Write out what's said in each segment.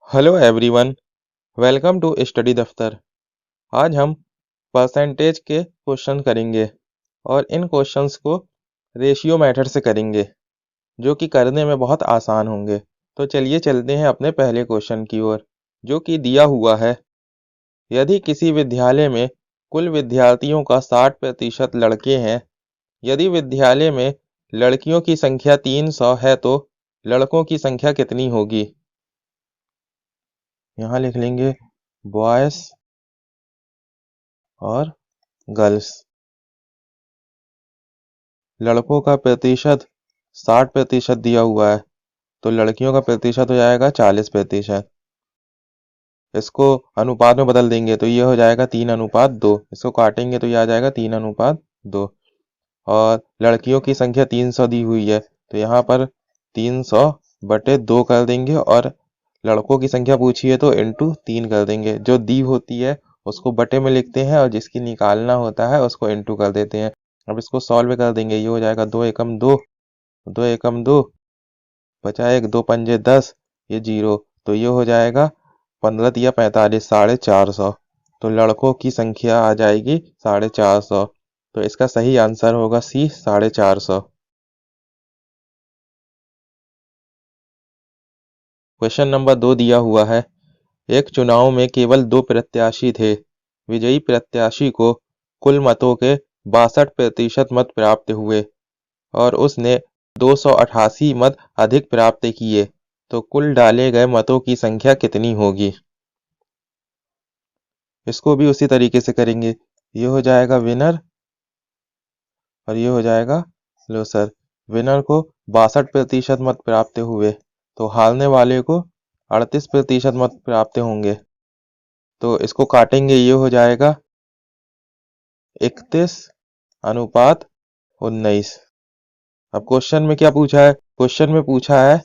Hello everyone, welcome to study दफ्तर। आज हम परसेंटेज के क्वेश्चन करेंगे और इन क्वेश्चंस को रेशियो मेथड से करेंगे जो कि करने में बहुत आसान होंगे। तो चलिए चलते हैं अपने पहले क्वेश्चन की ओर, जो कि दिया हुआ है। यदि किसी विद्यालय में कुल विद्यार्थियों का 60% लड़के हैं, यदि विद्यालय में लड़कियों की संख्या 300 है तो लड़कों की संख्या कितनी होगी? यहाँ लिख लेंगे बॉयज और गर्ल्स। लड़कों का प्रतिशत 60% दिया हुआ है, तो लड़कियों का प्रतिशत हो जाएगा 40%। इसको अनुपात में बदल देंगे तो ये हो जाएगा 3:2। इसको काटेंगे तो ये आ जाएगा 3:2। और लड़कियों की संख्या 300 दी हुई है, तो यहाँ पर 300/2 कर देंगे और लड़कों की संख्या पूछी है तो इंटू 3 कर देंगे। जो दी होती है उसको बटे में लिखते हैं और जिसकी निकालना होता है उसको इंटू कर देते हैं। अब इसको सॉल्व कर देंगे, ये हो जाएगा 2 एकम 2, 2 एकम 2, बचा 1, 2 पंजे 10, ये 0, तो ये हो जाएगा 15 या 45, 450। तो लड़कों की संख्या आ जाएगी 450। तो इसका सही आंसर होगा सी, 450। क्वेश्चन नंबर 2 दिया हुआ है। एक चुनाव में केवल 2 प्रत्याशी थे। विजयी प्रत्याशी को कुल मतों के 62% मत प्राप्त हुए और उसने 288 मत अधिक प्राप्त किए, तो कुल डाले गए मतों की संख्या कितनी होगी? इसको भी उसी तरीके से करेंगे। ये हो जाएगा विनर और ये हो जाएगा लूसर। विनर को 62% मत प्राप्त हुए, तो हारने वाले को 38% मत प्राप्त होंगे। तो इसको काटेंगे, ये हो जाएगा 31:19। अब क्वेश्चन में क्या पूछा है? क्वेश्चन में पूछा है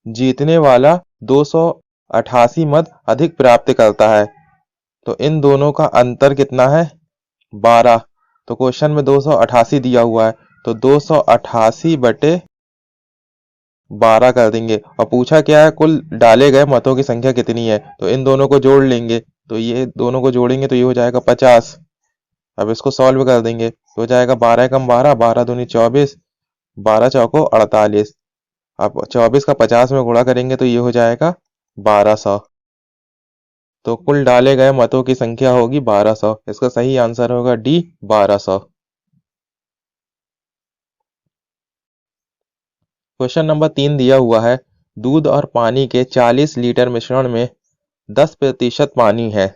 जीतने वाला 288 मत अधिक प्राप्त करता है, तो इन दोनों का अंतर कितना है? 12। तो क्वेश्चन में 288 दिया हुआ है, तो 288/12 कर देंगे और पूछा क्या है? कुल डाले गए मतों की संख्या कितनी है, तो इन दोनों को जोड़ लेंगे। तो ये दोनों को जोड़ेंगे तो ये हो जाएगा 50। अब इसको सॉल्व कर देंगे तो हो जाएगा 12 एकम 12, 12 दूनी 24, 12 चौको 48। अब 24 का 50 में गुणा करेंगे तो ये हो जाएगा 1200। तो कुल डाले गए मतों की संख्या होगी 1200। इसका सही आंसर होगा डी, 1200। क्वेश्चन नंबर 3 दिया हुआ है। दूध और पानी के 40 लीटर मिश्रण में 10% पानी है।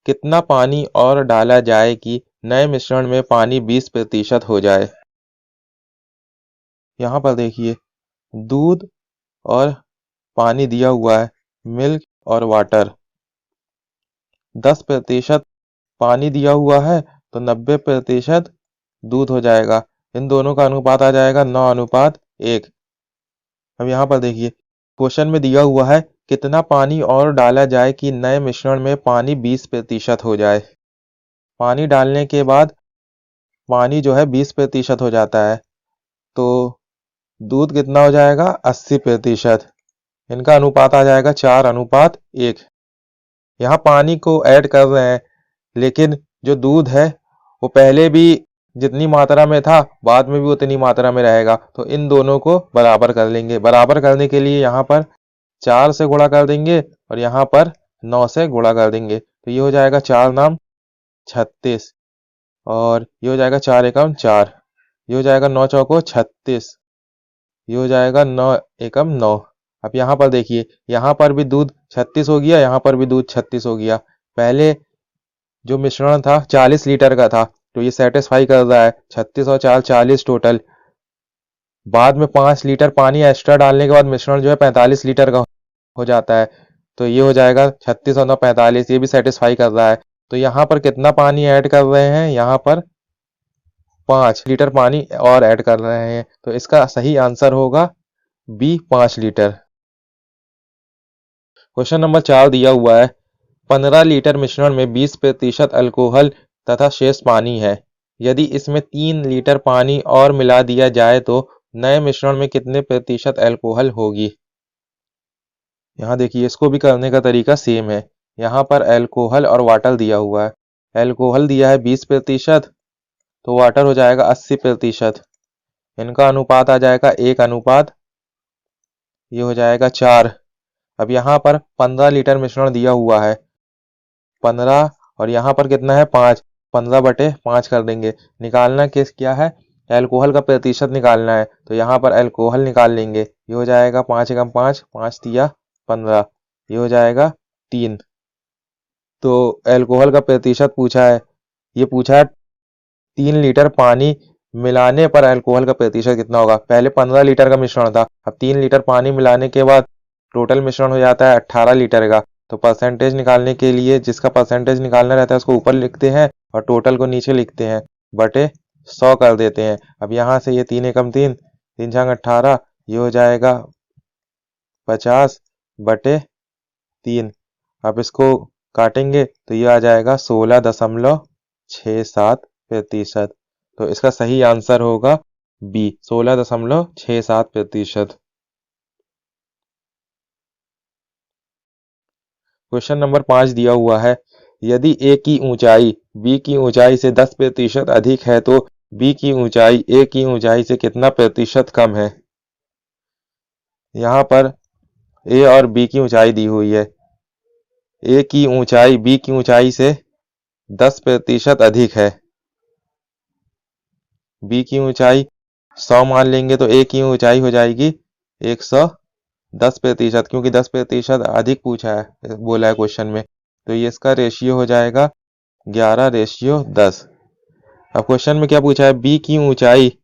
कितना पानी और डाला जाए कि नए मिश्रण में पानी 20% हो जाए? यहाँ पर देखिए, दूध और पानी दिया हुआ है, मिल्क और वाटर। 10% पानी दिया हुआ है तो 90% दूध हो जाएगा। इन दोनों का अनुपात आ जाएगा 9:1। अब यहाँ पर देखिए, क्वेश्चन में दिया हुआ है कितना पानी और डाला जाए कि नए मिश्रण में पानी 20% हो जाए। पानी डालने के बाद पानी जो है 20% हो जाता है, तो दूध कितना हो जाएगा? 80%। इनका अनुपात आ जाएगा 4:1। यहाँ पानी को ऐड कर रहे हैं, लेकिन जो दूध है वो पहले भी जितनी मात्रा में था बाद में भी उतनी मात्रा में रहेगा, तो इन दोनों को बराबर कर लेंगे। बराबर करने के लिए यहाँ पर 4 से गुणा कर देंगे और यहाँ पर 9 से गुणा कर देंगे, तो ये हो जाएगा 4×9 = 36 और ये हो जाएगा 4 एकम 4, ये हो जाएगा 9 चौको 36, ये हो जाएगा 9 एकम 9। अब यहाँ पर देखिए, यहाँ पर भी दूध 36 हो गया, यहाँ पर भी दूध 36 हो गया। पहले जो मिश्रण था 40 लीटर का था, तो ये सेटिस्फाई कर रहा है। 36 और 4 40 टोटल। बाद में 5 लीटर पानी एक्स्ट्रा डालने के बाद मिश्रण जो है 45 लीटर का हो जाता है, तो ये हो जाएगा 36 और 9 45, ये भी सेटिस्फाई कर रहा है। तो यहाँ पर कितना पानी ऐड कर रहे हैं? यहाँ पर 5 लीटर पानी और ऐड कर रहे हैं, तो इसका सही आंसर होगा बी, 5 लीटर। क्वेश्चन नंबर 4 दिया हुआ है। 15 लीटर मिश्रण में 20% अल्कोहल तथा शेष पानी है। यदि इसमें 3 लीटर पानी और मिला दिया जाए तो नए मिश्रण में कितने प्रतिशत अल्कोहल होगी? यहाँ देखिए, इसको भी करने का तरीका सेम है। यहाँ पर अल्कोहल और वाटर दिया हुआ है। अल्कोहल दिया है 20%, तो वाटर हो जाएगा 80%। इनका अनुपात आ जाएगा 1:, ये हो जाएगा 4। अब यहाँ पर 15 लीटर मिश्रण दिया हुआ है, 15, और यहाँ पर कितना है 5, 15/5 कर देंगे। निकालना क्या है, अल्कोहल का प्रतिशत निकालना है, तो यहाँ पर अल्कोहल निकाल लेंगे। ये हो जाएगा 5×5, 5 तिया 15, ये हो जाएगा 3। तो अल्कोहल का प्रतिशत पूछा है, ये पूछा है 3 लीटर पानी मिलाने पर अल्कोहल का प्रतिशत कितना होगा। पहले 15 लीटर का मिश्रण था, अब 3 लीटर पानी मिलाने के बाद टोटल मिश्रण हो जाता है 18 लीटर का। तो परसेंटेज निकालने के लिए जिसका परसेंटेज निकालना रहता है उसको ऊपर लिखते हैं और टोटल को नीचे लिखते हैं, बटे 100 कर देते हैं। अब यहाँ से ये 3 एकम 3, 3 छंग 18, ये हो जाएगा 50/3। अब इसको काटेंगे तो ये आ जाएगा 16.67%। तो इसका सही आंसर होगा बी, 16.67%। क्वेश्चन नंबर 5 दिया हुआ है, यदि ए की ऊंचाई बी की ऊंचाई से 10% अधिक है तो बी की ऊंचाई ए की ऊंचाई से कितना प्रतिशत कम है। यहाँ पर ए और बी की ऊंचाई दी हुई है। ए की ऊंचाई बी की ऊंचाई से 10% अधिक है। बी की ऊंचाई 100 मान लेंगे तो ए की ऊंचाई हो जाएगी 110%, क्योंकि 10% अधिक पूछा है, बोला है क्वेश्चन में। तो ये इसका रेशियो हो जाएगा 11:10। अब क्वेश्चन में क्या पूछा है, बी की ऊंचाई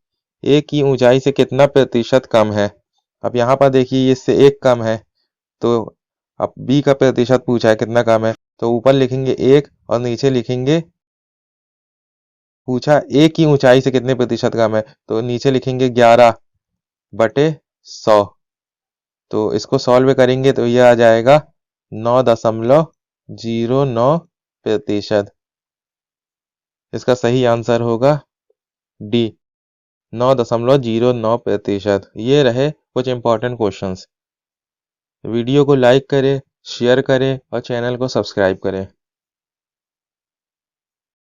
ए की ऊंचाई से कितना प्रतिशत कम है। अब यहाँ पर देखिए, इससे 1 कम है, तो अब बी का प्रतिशत पूछा है कितना कम है, तो ऊपर लिखेंगे 1 और नीचे लिखेंगे, पूछा ए की ऊंचाई से कितने प्रतिशत कम है, तो नीचे लिखेंगे 11/100। तो इसको सॉल्व करेंगे तो यह आ जाएगा 9.09%। इसका सही आंसर होगा डी, 9.09%। ये रहे कुछ इंपॉर्टेंट क्वेश्चंस। वीडियो को लाइक करें, शेयर करें और चैनल को सब्सक्राइब करें।